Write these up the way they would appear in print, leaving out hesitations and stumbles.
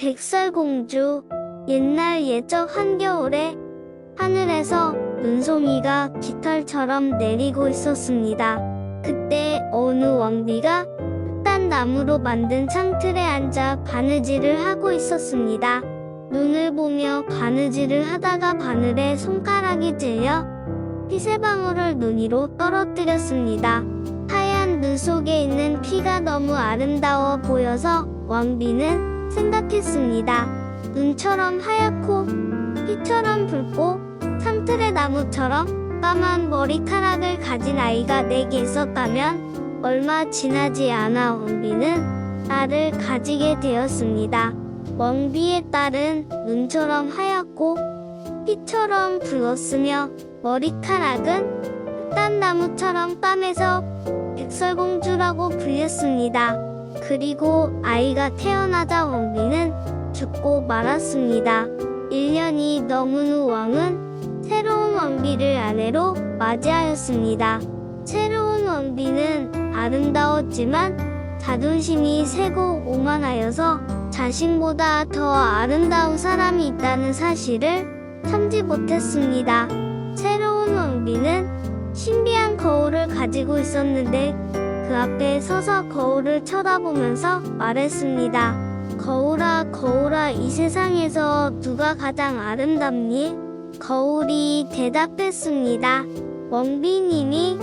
백설공주. 옛날 옛적 한겨울에 하늘에서 눈송이가 깃털처럼 내리고 있었습니다. 그때 어느 왕비가 흑단 나무로 만든 창틀에 앉아 바느질을 하고 있었습니다. 눈을 보며 바느질을 하다가 바늘에 손가락이 찔려 피새방울을 눈 위로 떨어뜨렸습니다. 하얀 눈 속에 있는 피가 너무 아름다워 보여서 왕비는 생각했습니다. 눈처럼 하얗고 피처럼 붉고 창틀의 나무처럼 까만 머리카락을 가진 아이가 내게 있었다면 얼마 지나지 않아 왕비는 딸을 가지게 되었습니다. 왕비의 딸은 눈처럼 하얗고 피처럼 붉었으며 머리카락은 흑단나무처럼 까매서 백설공주라고 불렸습니다. 그리고 아이가 태어나자 왕비는 죽고 말았습니다. 1년이 넘은 후 왕은 새로운 왕비를 아내로 맞이하였습니다. 새로운 왕비는 아름다웠지만 자존심이 세고 오만하여서 자신보다 더 아름다운 사람이 있다는 사실을 참지 못했습니다. 새로운 왕비는 신비한 거울을 가지고 있었는데 그 앞에 서서 거울을 쳐다보면서 말했습니다. 거울아, 거울아, 이 세상에서 누가 가장 아름답니? 거울이 대답했습니다. 왕비님이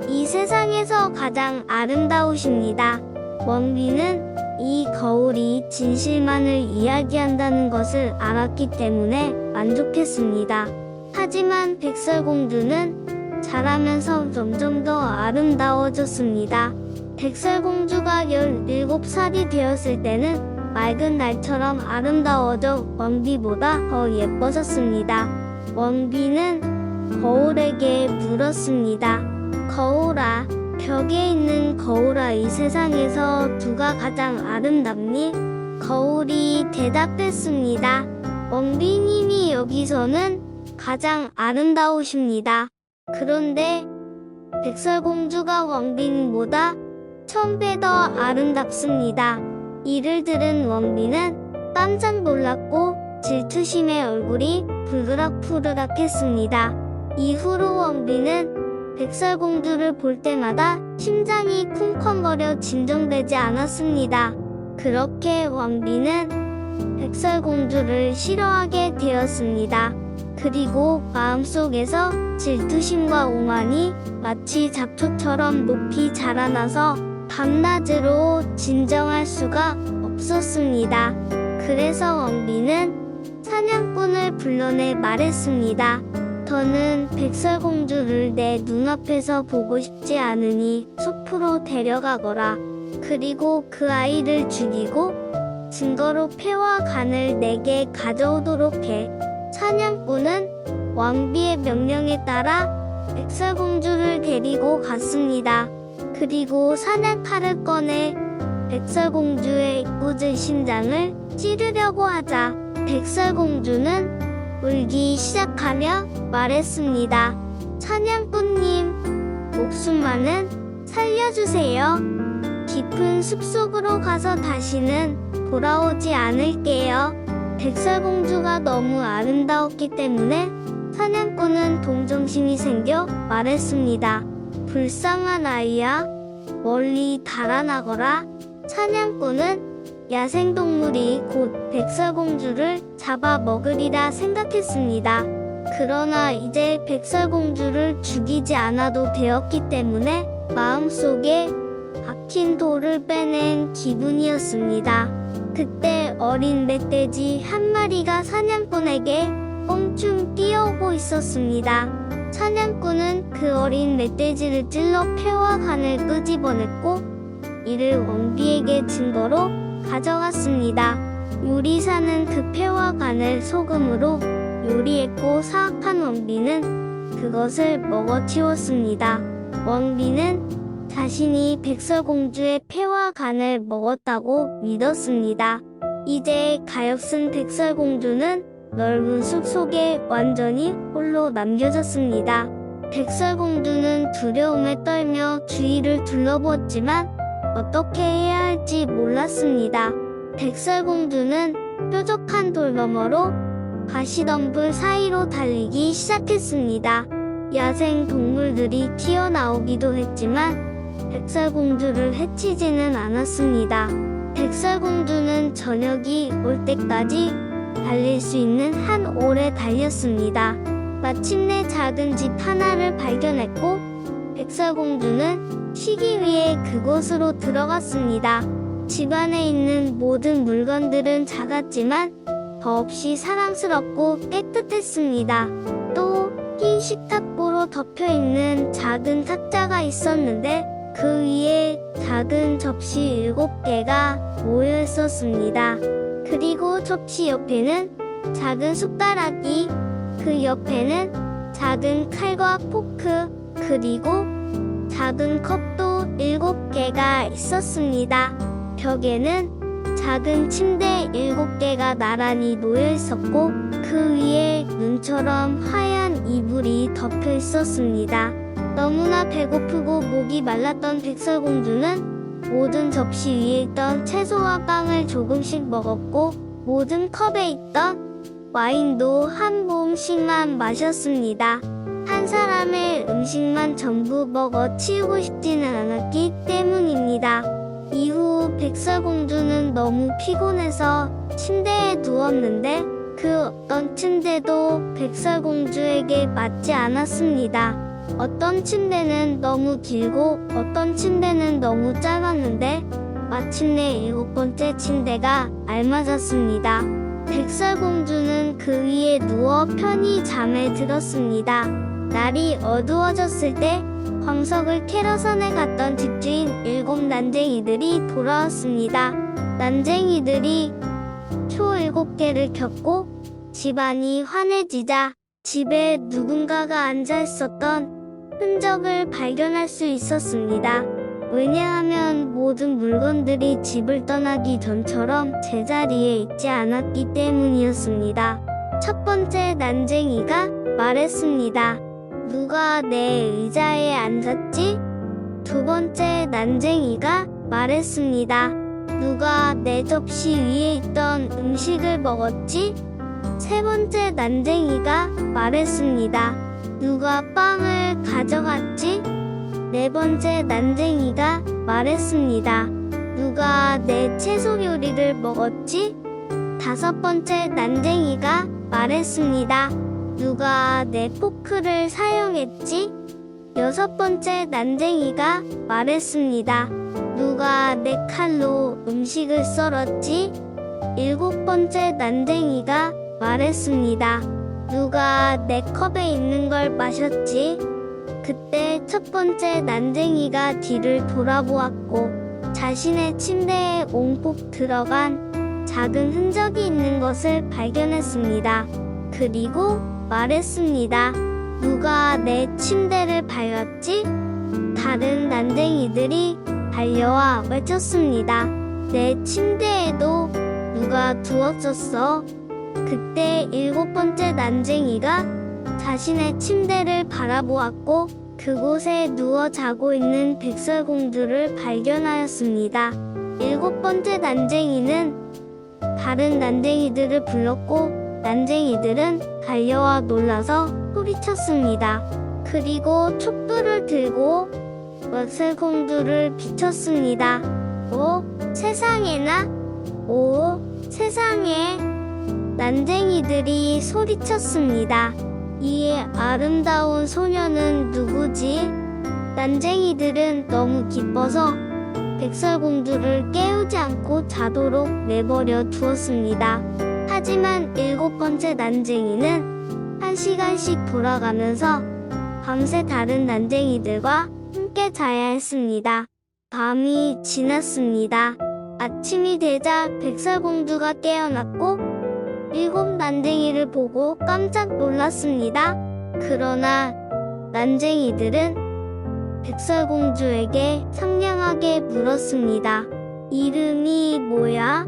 이 세상에서 가장 아름다우십니다. 왕비는 이 거울이 진실만을 이야기한다는 것을 알았기 때문에 만족했습니다. 하지만 백설공주는 자라면서 점점 더 아름다워졌습니다. 백설공주가 17살이 되었을 때는 맑은 날처럼 아름다워져 왕비보다 더 예뻐졌습니다. 왕비는 거울에게 물었습니다. 거울아, 벽에 있는 거울아, 이 세상에서 누가 가장 아름답니? 거울이 대답했습니다. 왕비님이 여기서는 가장 아름다우십니다. 그런데 백설공주가 왕비님보다 1000배 더 아름답습니다. 이를 들은 왕비는 깜짝 놀랐고 질투심에 얼굴이 붉으락푸르락했습니다. 이후로 왕비는 백설공주를 볼 때마다 심장이 쿵쾅거려 진정되지 않았습니다. 그렇게 왕비는 백설공주를 싫어하게 되었습니다. 그리고 마음속에서 질투심과 오만이 마치 잡초처럼 높이 자라나서 밤낮으로 진정할 수가 없었습니다. 그래서 왕비는 사냥꾼을 불러내 말했습니다. 더는 백설공주를 내 눈앞에서 보고 싶지 않으니 숲으로 데려가거라. 그리고 그 아이를 죽이고 증거로 패와 간을 내게 가져오도록 해. 사냥꾼은 왕비의 명령에 따라 백설공주를 데리고 갔습니다. 그리고 사냥칼을 꺼내 백설공주의 꽂은 심장을 찌르려고 하자 백설공주는 울기 시작하며 말했습니다. 사냥꾼님, 목숨만은 살려주세요. 깊은 숲속으로 가서 다시는 돌아오지 않을게요. 백설공주가 너무 아름다웠기 때문에 사냥꾼은 동정심이 생겨 말했습니다. 불쌍한 아이야, 멀리 달아나거라. 사냥꾼은 야생동물이 곧 백설공주를 잡아먹으리라 생각했습니다. 그러나 이제 백설공주를 죽이지 않아도 되었기 때문에 마음속에 박힌 돌을 빼낸 기분이었습니다. 그때 어린 멧돼지 한 마리가 사냥꾼에게 껑충 뛰어오고 있었습니다. 사냥꾼은 그 어린 멧돼지를 찔러 폐와 간을 끄집어냈고 이를 왕비에게 증거로 가져갔습니다. 요리사는 그 폐와 간을 소금으로 요리했고 사악한 왕비는 그것을 먹어치웠습니다. 왕비는 자신이 백설공주의 폐와 간을 먹었다고 믿었습니다. 이제 가엾은 백설공주는 넓은 숲속에 완전히 홀로 남겨졌습니다. 백설공주는 두려움에 떨며 주위를 둘러보았지만 어떻게 해야 할지 몰랐습니다. 백설공주는 뾰족한 돌 너머로 가시덤불 사이로 달리기 시작했습니다. 야생 동물들이 튀어나오기도 했지만 백설공주를 해치지는 않았습니다. 백설공주는 저녁이 올 때까지 달릴 수 있는 한 오래 달렸습니다. 마침내 작은 집 하나를 발견했고 백설공주는 쉬기 위해 그곳으로 들어갔습니다. 집 안에 있는 모든 물건들은 작았지만 더없이 사랑스럽고 깨끗했습니다. 또 흰 식탁보로 덮여있는 작은 탁자가 있었는데 그 위에 작은 접시 7개가 모여 있었습니다. 그리고 접시 옆에는 작은 숟가락이, 그 옆에는 작은 칼과 포크, 그리고 작은 컵도 7개가 있었습니다. 벽에는 작은 침대 7개가 나란히 놓여 있었고 그 위에 눈처럼 하얀 이불이 덮여 있었습니다. 너무나 배고프고 목이 말랐던 백설공주는 모든 접시 위에 있던 채소와 빵을 조금씩 먹었고 모든 컵에 있던 와인도 한 모금씩만 마셨습니다. 한 사람의 음식만 전부 먹어 치우고 싶지는 않았기 때문입니다. 이후 백설공주는 너무 피곤해서 침대에 누웠는데 그 어떤 침대도 백설공주에게 맞지 않았습니다. 어떤 침대는 너무 길고 어떤 침대는 너무 짧았는데 마침내 7번째 침대가 알맞았습니다. 백설공주는 그 위에 누워 편히 잠에 들었습니다. 날이 어두워졌을 때 광석을 캐러 산에 갔던 집주인 7 난쟁이들이 돌아왔습니다. 난쟁이들이 초 7개를 켰고 집안이 환해지자 집에 누군가가 앉아 있었던 흔적을 발견할 수 있었습니다. 왜냐하면 모든 물건들이 집을 떠나기 전처럼 제자리에 있지 않았기 때문이었습니다. 첫 번째 난쟁이가 말했습니다. 누가 내 의자에 앉았지? 두 번째 난쟁이가 말했습니다. 누가 내 접시 위에 있던 음식을 먹었지? 세 번째 난쟁이가 말했습니다. 누가 빵을 가져갔지? 네 번째 난쟁이가 말했습니다. 누가 내 채소 요리를 먹었지? 다섯 번째 난쟁이가 말했습니다. 누가 내 포크를 사용했지? 여섯 번째 난쟁이가 말했습니다. 누가 내 칼로 음식을 썰었지? 일곱 번째 난쟁이가 말했습니다. 누가 내 컵에 있는 걸 마셨지? 그때 첫 번째 난쟁이가 뒤를 돌아보았고 자신의 침대에 옹폭 들어간 작은 흔적이 있는 것을 발견했습니다. 그리고 말했습니다. 누가 내 침대를 밟았지? 다른 난쟁이들이 달려와 외쳤습니다. 내 침대에도 누가 두었었어? 그때 7번째 난쟁이가 자신의 침대를 바라보았고 그곳에 누워 자고 있는 백설공주를 발견하였습니다. 7번째 난쟁이는 다른 난쟁이들을 불렀고 난쟁이들은 달려와 놀라서 소리쳤습니다. 그리고 촛불을 들고 백설공주를 비췄습니다. 오, 세상에나! 오, 세상에! 난쟁이들이 소리쳤습니다. 이 아름다운 소녀는 누구지? 난쟁이들은 너무 기뻐서 백설공주를 깨우지 않고 자도록 내버려 두었습니다. 하지만 7번째 난쟁이는 1시간씩 돌아가면서 밤새 다른 난쟁이들과 함께 자야 했습니다. 밤이 지났습니다. 아침이 되자 백설공주가 깨어났고 7 난쟁이를 보고 깜짝 놀랐습니다. 그러나 난쟁이들은 백설공주에게 상냥하게 물었습니다. 이름이 뭐야?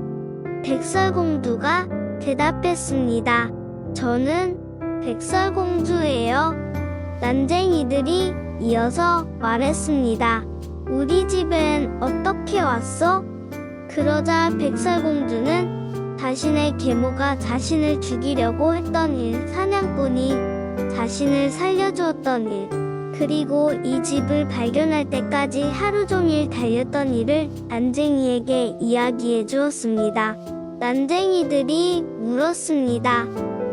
백설공주가 대답했습니다. 저는 백설공주예요. 난쟁이들이 이어서 말했습니다. 우리 집엔 어떻게 왔어? 그러자 백설공주는 자신의 계모가 자신을 죽이려고 했던 일, 사냥꾼이 자신을 살려주었던 일, 그리고 이 집을 발견할 때까지 하루 종일 달렸던 일을 난쟁이에게 이야기해 주었습니다. 난쟁이들이 물었습니다.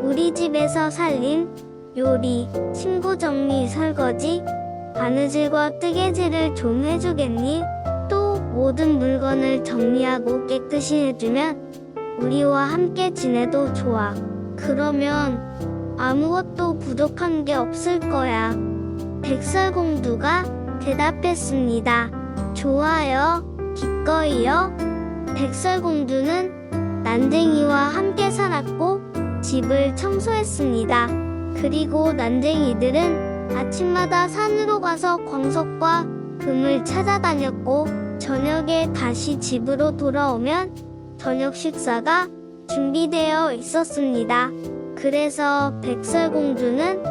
우리 집에서 살림, 요리, 친구 정리, 설거지, 바느질과 뜨개질을 좀 해주겠니? 또 모든 물건을 정리하고 깨끗이 해주면 우리와 함께 지내도 좋아. 그러면 아무것도 부족한 게 없을 거야. 백설공주가 대답했습니다. 좋아요, 기꺼이요. 백설공주는 난쟁이와 함께 살았고 집을 청소했습니다. 그리고 난쟁이들은 아침마다 산으로 가서 광석과 금을 찾아다녔고 저녁에 다시 집으로 돌아오면 저녁 식사가 준비되어 있었습니다. 그래서 백설공주는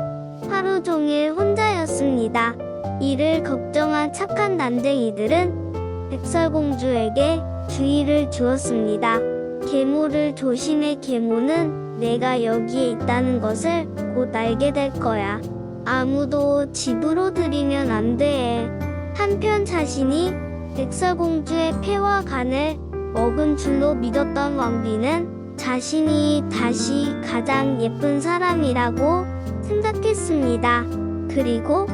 하루 종일 혼자였습니다. 이를 걱정한 착한 난쟁이들은 백설공주에게 주의를 주었습니다. 계모를 조심해. 계모는 내가 여기에 있다는 것을 곧 알게 될 거야. 아무도 집으로 들이면 안 돼. 한편 자신이 백설공주의 폐와 간을 먹은 줄로 믿었던 왕비는 자신이 다시 가장 예쁜 사람이라고 생각했습니다. 그리고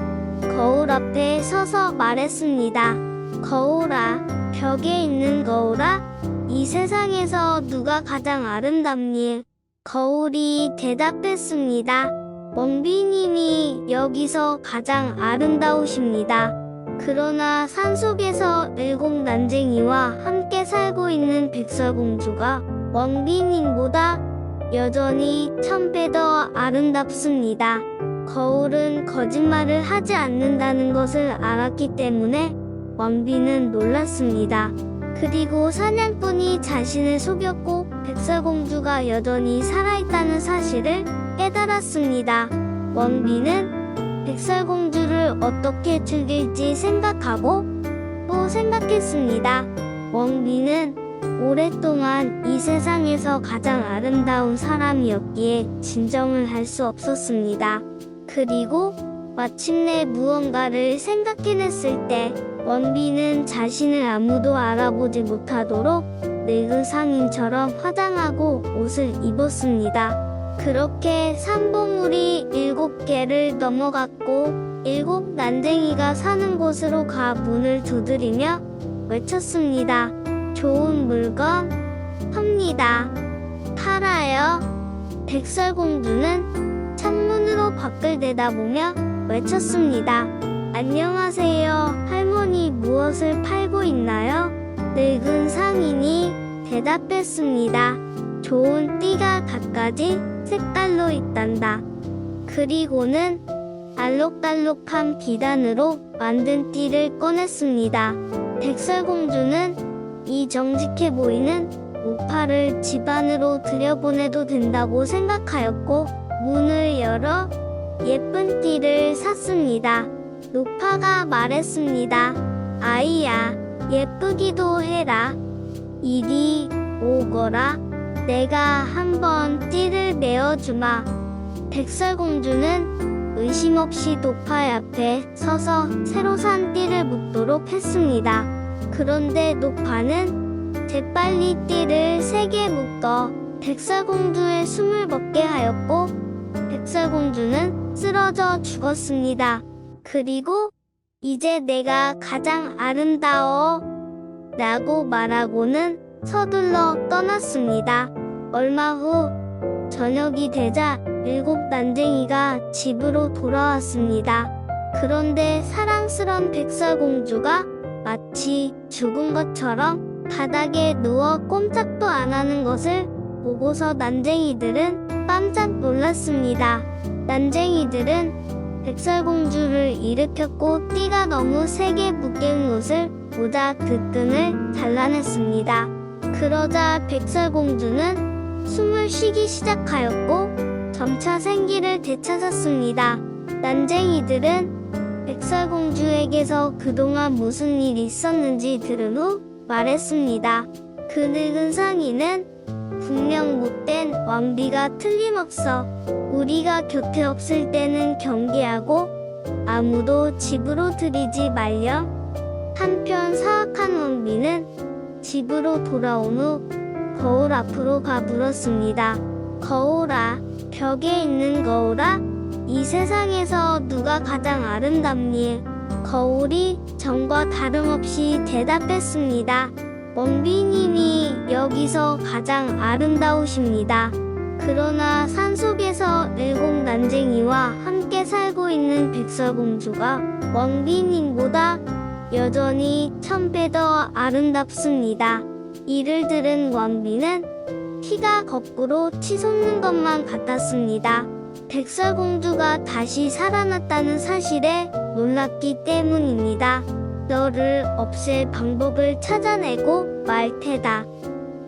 거울 앞에 서서 말했습니다. 거울아, 벽에 있는 거울아, 이 세상에서 누가 가장 아름답니? 거울이 대답했습니다. 왕비님이 여기서 가장 아름다우십니다. 그러나 산속에서 7 난쟁이와 함께 살고 있는 백설공주가 왕비님보다 여전히 1000배 더 아름답습니다. 거울은 거짓말을 하지 않는다는 것을 알았기 때문에 왕비는 놀랐습니다. 그리고 사냥꾼이 자신을 속였고 백설공주가 여전히 살아있다는 사실을 깨달았습니다. 왕비는 백설공주를 어떻게 죽일지 생각하고 또 생각했습니다. 왕비는 오랫동안 이 세상에서 가장 아름다운 사람이었기에 진정을 할 수 없었습니다. 그리고 마침내 무언가를 생각해냈을 때 왕비는 자신을 아무도 알아보지 못하도록 늙은 상인처럼 화장하고 옷을 입었습니다. 그렇게 산봉우리 7개를 넘어갔고 7 난쟁이가 사는 곳으로 가 문을 두드리며 외쳤습니다. 좋은 물건 팝니다. 팔아요. 백설공주는 창문으로 밖을 내다보며 외쳤습니다. 안녕하세요. 할머니 무엇을 팔고 있나요? 늙은 상인이 대답했습니다. 좋은 띠가 갖가지 색깔로 있단다. 그리고는 알록달록한 비단으로 만든 띠를 꺼냈습니다. 백설공주는 이 정직해 보이는 노파를 집 안으로 들여보내도 된다고 생각하였고 문을 열어 예쁜 띠를 샀습니다. 노파가 말했습니다. 아이야, 예쁘기도 해라. 이리 오거라. 내가 한번 띠를 메어주마. 백설공주는 의심 없이 노파 앞에 서서 새로 산 띠를 묶도록 했습니다. 그런데 노파는 재빨리 띠를 3개 묶어 백설공주의 숨을 멎게 하였고 백설공주는 쓰러져 죽었습니다. 그리고 이제 내가 가장 아름다워 라고 말하고는 서둘러 떠났습니다. 얼마 후 저녁이 되자 7 난쟁이가 집으로 돌아왔습니다. 그런데 사랑스런 백설공주가 마치 죽은 것처럼 바닥에 누워 꼼짝도 안 하는 것을 보고서 난쟁이들은 깜짝 놀랐습니다. 난쟁이들은 백설공주를 일으켰고 띠가 너무 세게 묶인 옷을 모자 그 끈을 잘라냈습니다. 그러자 백설공주는 숨을 쉬기 시작하였고 점차 생기를 되찾았습니다. 난쟁이들은 백설공주에게서 그동안 무슨 일이 있었는지 들은 후 말했습니다. 그 늙은 상인은 분명 못된 왕비가 틀림없어. 우리가 곁에 없을 때는 경계하고 아무도 집으로 들이지 말렴. 한편 사악한 왕비는 집으로 돌아온 후 거울 앞으로 가 물었습니다. 거울아, 벽에 있는 거울아, 이 세상에서 누가 가장 아름답니? 거울이 전과 다름없이 대답했습니다. 왕비님이 여기서 가장 아름다우십니다. 그러나 산속에서 7 난쟁이와 함께 살고 있는 백설공주가 왕비님보다 여전히 1000배 더 아름답습니다. 이를 들은 왕비는 피가 거꾸로 치솟는 것만 같았습니다. 백설공주가 다시 살아났다는 사실에 놀랐기 때문입니다. 너를 없앨 방법을 찾아내고 말 테다.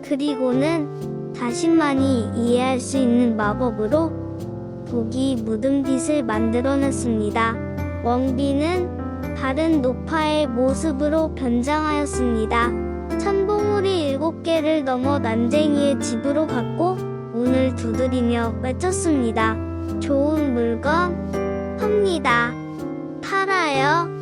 그리고는 자신만이 이해할 수 있는 마법으로 독이 묻은 빛을 만들어냈습니다. 왕비는 다른 노파의 모습으로 변장하였습니다. 참봉우리 7개를 넘어 난쟁이의 집으로 갔고 문을 두드리며 외쳤습니다. 좋은 물건 팝니다. 팔아요.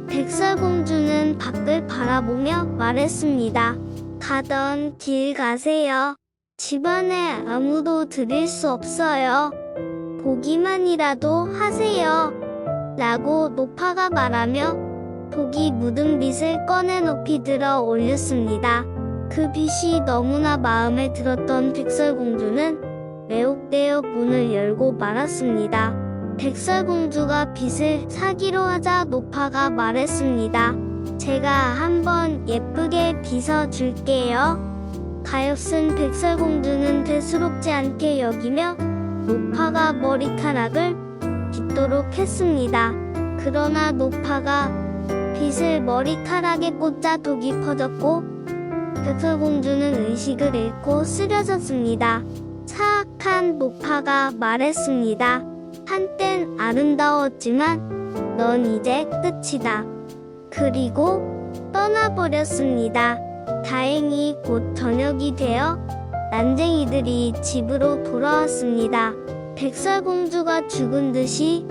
백설공주는 밖을 바라보며 말했습니다. 가던 길 가세요. 집안에 아무도 들일 수 없어요. 보기만이라도 하세요. 라고 노파가 말하며 독이 묻은 빛을 꺼내 높이 들어 올렸습니다. 그 빛이 너무나 마음에 들었던 백설공주는 매혹되어 문을 열고 말았습니다. 백설공주가 빛을 사기로 하자 노파가 말했습니다. 제가 한번 예쁘게 빗어줄게요. 가엾은 백설공주는 대수롭지 않게 여기며 노파가 머리카락을 빗도록 했습니다. 그러나 노파가 빛을 머리카락에 꽂자 독이 퍼졌고 백설공주는 의식을 잃고 쓰러졌습니다. 사악한 노파가 말했습니다. 한땐 아름다웠지만 넌 이제 끝이다. 그리고 떠나버렸습니다. 다행히 곧 저녁이 되어 난쟁이들이 집으로 돌아왔습니다. 백설공주가 죽은 듯이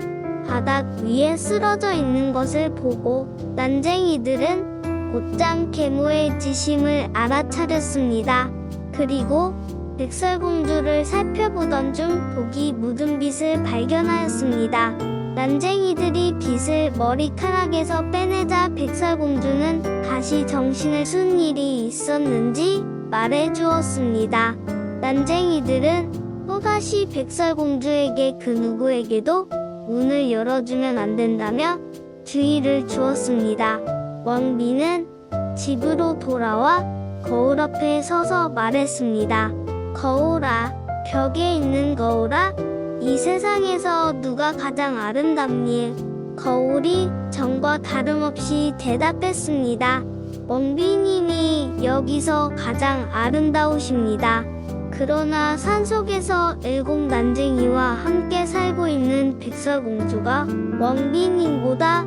바닥 위에 쓰러져 있는 것을 보고 난쟁이들은 곧장 계모의 지심을 알아차렸습니다. 그리고 백설공주를 살펴보던 중 독이 묻은 빛을 발견하였습니다. 난쟁이들이 빛을 머리카락에서 빼내자 백설공주는 다시 정신을 쓴 일이 있었는지 말해주었습니다. 난쟁이들은 또다시 백설공주에게 그 누구에게도 문을 열어주면 안 된다며 주의를 주었습니다. 왕비는 집으로 돌아와 거울 앞에 서서 말했습니다. 거울아, 벽에 있는 거울아, 이 세상에서 누가 가장 아름답니? 거울이 전과 다름없이 대답했습니다. 왕비님이 여기서 가장 아름다우십니다. 그러나 산속에서 7 난쟁이와 함께 살고 있는 백설공주가 왕비님보다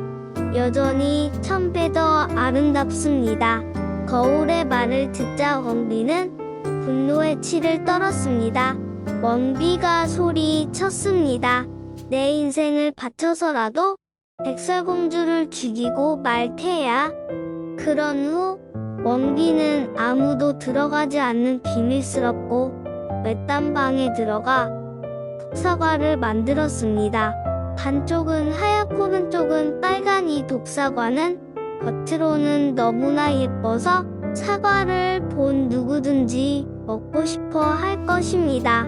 여전히 1000배 더 아름답습니다. 거울의 말을 듣자 왕비는 분노의 치를 떨었습니다. 왕비가 소리쳤습니다. 내 인생을 바쳐서라도 백설공주를 죽이고 말 테야. 그런 후 왕비는 아무도 들어가지 않는 비밀스럽고 외딴 방에 들어가 독사과를 만들었습니다. 반쪽은 하얗고 한쪽은 빨간 이 독사과는 겉으로는 너무나 예뻐서 사과를 본 누구든지 먹고 싶어 할 것입니다.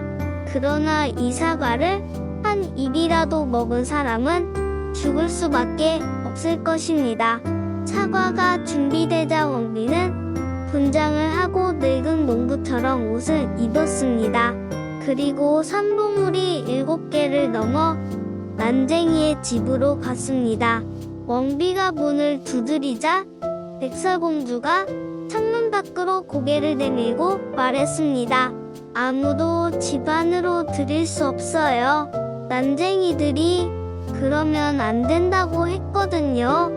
그러나 이 사과를 한 입이라도 먹은 사람은 죽을 수밖에 없을 것입니다. 사과가 준비되자 왕비는 분장을 하고 늙은 농부처럼 옷을 입었습니다. 그리고 산봉우리 7개를 넘어 난쟁이의 집으로 갔습니다. 왕비가 문을 두드리자 백설공주가 창문 밖으로 고개를 내밀고 말했습니다. 아무도 집 안으로 들일 수 없어요. 난쟁이들이 그러면 안 된다고 했거든요.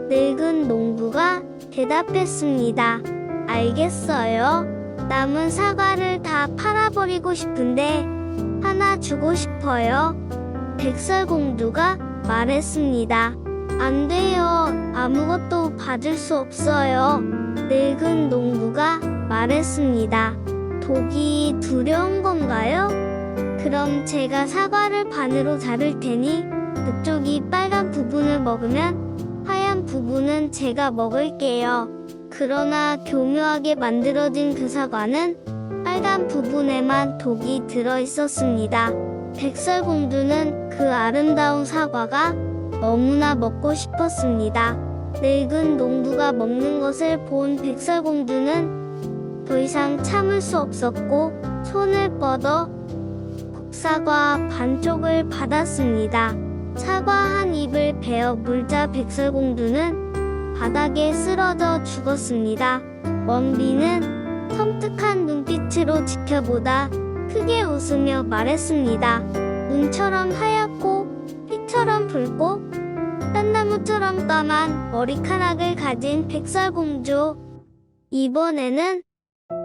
늙은 농부가 대답했습니다. 알겠어요. 남은 사과를 다 팔아버리고 싶은데 하나 주고 싶어요. 백설공주가 말했습니다. 안 돼요. 아무것도 받을 수 없어요. 늙은 농부가 말했습니다. 독이 두려운 건가요? 그럼 제가 사과를 반으로 자를 테니 그쪽이 빨간 부분을 먹으면 하얀 부분은 제가 먹을게요. 그러나 교묘하게 만들어진 그 사과는 빨간 부분에만 독이 들어 있었습니다. 백설공주는 그 아름다운 사과가 너무나 먹고 싶었습니다. 늙은 농부가 먹는 것을 본 백설공주는 더 이상 참을 수 없었고 손을 뻗어 국사과 반쪽을 받았습니다. 사과 한 입을 베어 물자 백설공주는 바닥에 쓰러져 죽었습니다. 왕비는 섬뜩한 눈빛으로 지켜보다 크게 웃으며 말했습니다. 눈처럼 하얗고 피처럼 붉고 딴나무처럼 까만 머리카락을 가진 백설공주. 이번에는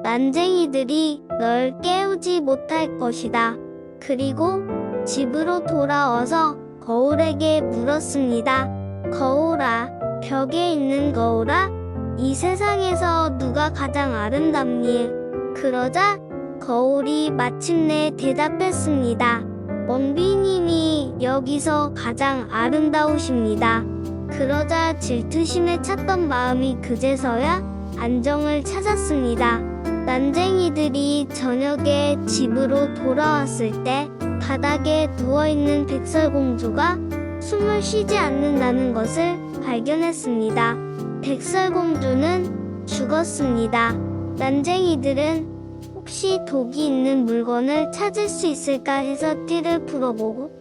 난쟁이들이 널 깨우지 못할 것이다. 그리고 집으로 돌아와서 거울에게 물었습니다. 거울아, 벽에 있는 거울아, 이 세상에서 누가 가장 아름답니? 그러자 거울이 마침내 대답했습니다. 왕비님이 여기서 가장 아름다우십니다. 그러자 질투심에 찼던 마음이 그제서야 안정을 찾았습니다. 난쟁이들이 저녁에 집으로 돌아왔을 때 바닥에 누워있는 백설공주가 숨을 쉬지 않는다는 것을 발견했습니다. 백설공주는 죽었습니다. 난쟁이들은 혹시 독이 있는 물건을 찾을 수 있을까 해서 띠를 풀어보고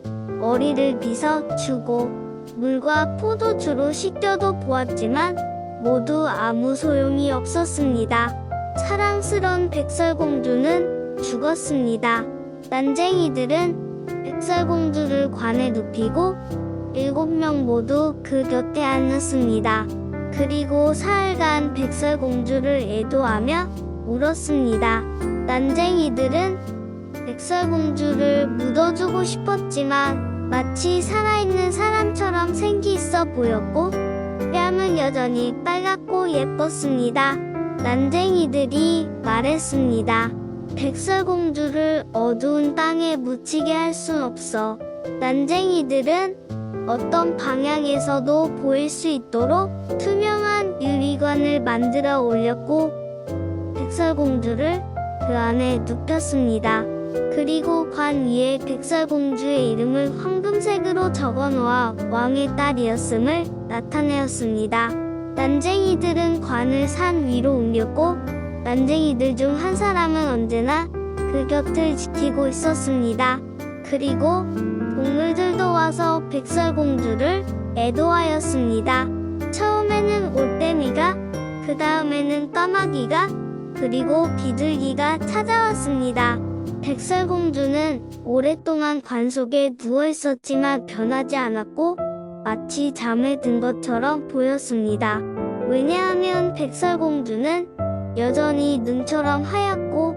머리를 빗어 주고 물과 포도주로 씻겨도 보았지만 모두 아무 소용이 없었습니다. 사랑스러운 백설공주는 죽었습니다. 난쟁이들은 백설공주를 관에 눕히고 7명 모두 그 곁에 앉았습니다. 그리고 사흘간 백설공주를 애도하며 울었습니다. 난쟁이들은 백설공주를 묻어주고 싶었지만 마치 살아있는 사람처럼 생기 있어 보였고 뺨은 여전히 빨갛고 예뻤습니다. 난쟁이들이 말했습니다. 백설공주를 어두운 땅에 묻히게 할 순 없어. 난쟁이들은 어떤 방향에서도 보일 수 있도록 투명한 유리관을 만들어 올렸고 백설공주를 그 안에 눕혔습니다. 그리고 관 위에 백설공주의 이름을 황금색으로 적어놓아 왕의 딸이었음을 나타내었습니다. 난쟁이들은 관을 산 위로 옮겼고 난쟁이들 중 한 사람은 언제나 그 곁을 지키고 있었습니다. 그리고 동물들도 와서 백설공주를 애도하였습니다. 처음에는 올빼미가, 그 다음에는 까마귀가, 그리고 비둘기가 찾아왔습니다. 백설공주는 오랫동안 관 속에 누워 있었지만 변하지 않았고 마치 잠에 든 것처럼 보였습니다. 왜냐하면 백설공주는 여전히 눈처럼 하얗고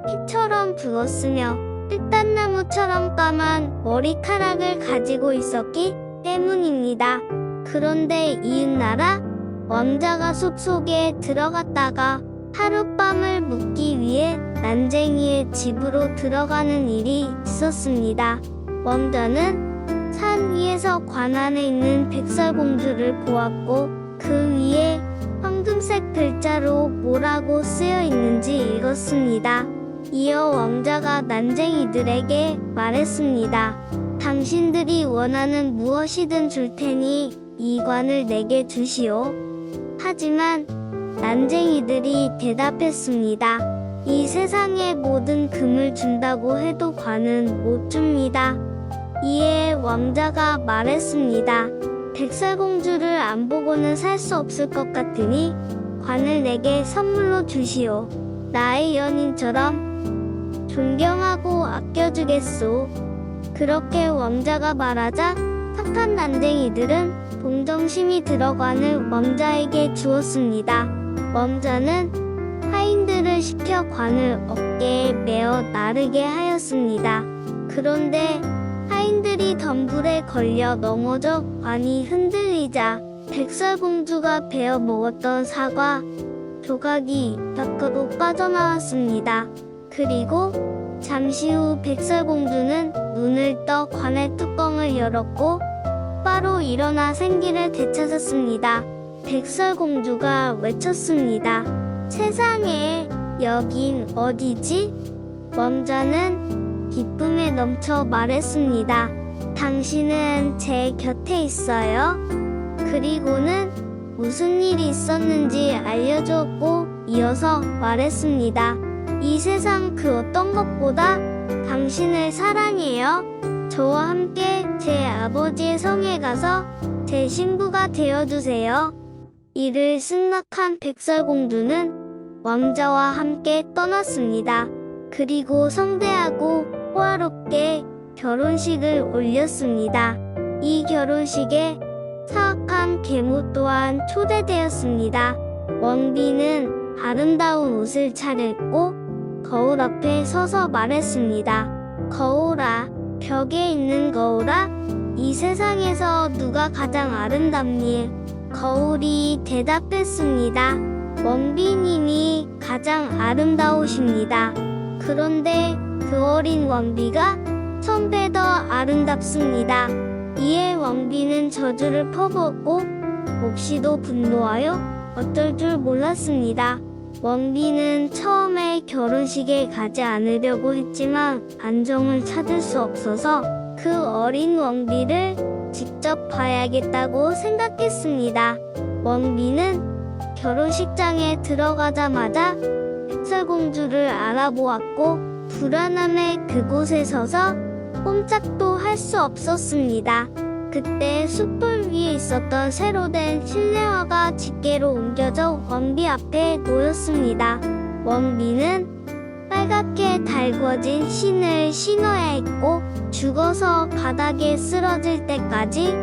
피처럼 붉었으며 뜰단나무처럼 까만 머리카락을 가지고 있었기 때문입니다. 그런데 이웃나라 왕자가 숲속에 들어갔다가 하룻밤을 묵기 위해 난쟁이의 집으로 들어가는 일이 있었습니다. 왕자는 산 위에서 관 안에 있는 백설공주를 보았고 그 위에 황금색 글자로 뭐라고 쓰여 있는지 읽었습니다. 이어 왕자가 난쟁이들에게 말했습니다. 당신들이 원하는 무엇이든 줄 테니 이 관을 내게 주시오. 하지만 난쟁이들이 대답했습니다. 이 세상의 모든 금을 준다고 해도 관은 못 줍니다. 이에 왕자가 말했습니다. 백설공주를 안 보고는 살 수 없을 것 같으니 관을 내게 선물로 주시오. 나의 연인처럼 존경하고 아껴주겠소. 그렇게 왕자가 말하자 착한 난쟁이들은 동정심이 들어 관을 왕자에게 주었습니다. 왕자는 하인들 하인들을 시켜 관을 어깨에 메어 나르게 하였습니다. 그런데 하인들이 덤불에 걸려 넘어져 관이 흔들리자 백설공주가 베어 먹었던 사과 조각이 밖으로 빠져나왔습니다. 그리고 잠시 후 백설공주는 눈을 떠 관의 뚜껑을 열었고 바로 일어나 생기를 되찾았습니다. 백설공주가 외쳤습니다. 세상에, 여긴 어디지? 왕자는 기쁨에 넘쳐 말했습니다. 당신은 제 곁에 있어요. 그리고는 무슨 일이 있었는지 알려주었고 이어서 말했습니다. 이 세상 그 어떤 것보다 당신을 사랑해요. 저와 함께 제 아버지의 성에 가서 제 신부가 되어주세요. 이를 승낙한 백설공주는 왕자와 함께 떠났습니다. 그리고 성대하고 호화롭게 결혼식을 올렸습니다. 이 결혼식에 사악한 계모 또한 초대되었습니다. 왕비는 아름다운 옷을 차려입고 거울 앞에 서서 말했습니다. 거울아, 벽에 있는 거울아, 이 세상에서 누가 가장 아름답니? 거울이 대답했습니다. 왕비님이 가장 아름다우십니다. 그런데 그 어린 왕비가 1000배 더 아름답습니다. 이에 왕비는 저주를 퍼부었고 몹시도 분노하여 어쩔 줄 몰랐습니다. 왕비는 처음에 결혼식에 가지 않으려고 했지만 안정을 찾을 수 없어서 그 어린 왕비를 직접 봐야겠다고 생각했습니다. 왕비는 결혼식장에 들어가자마자 백설공주를 알아보았고 불안함에 그곳에 서서 꼼짝도 할 수 없었습니다. 그때 숯불 위에 있었던 새로 된 실내화가 집게로 옮겨져 왕비 앞에 놓였습니다. 왕비는 빨갛게 달궈진 신을 신어야 했고 죽어서 바닥에 쓰러질 때까지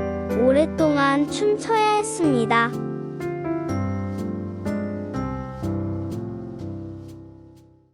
오랫동안 춤춰야 했습니다.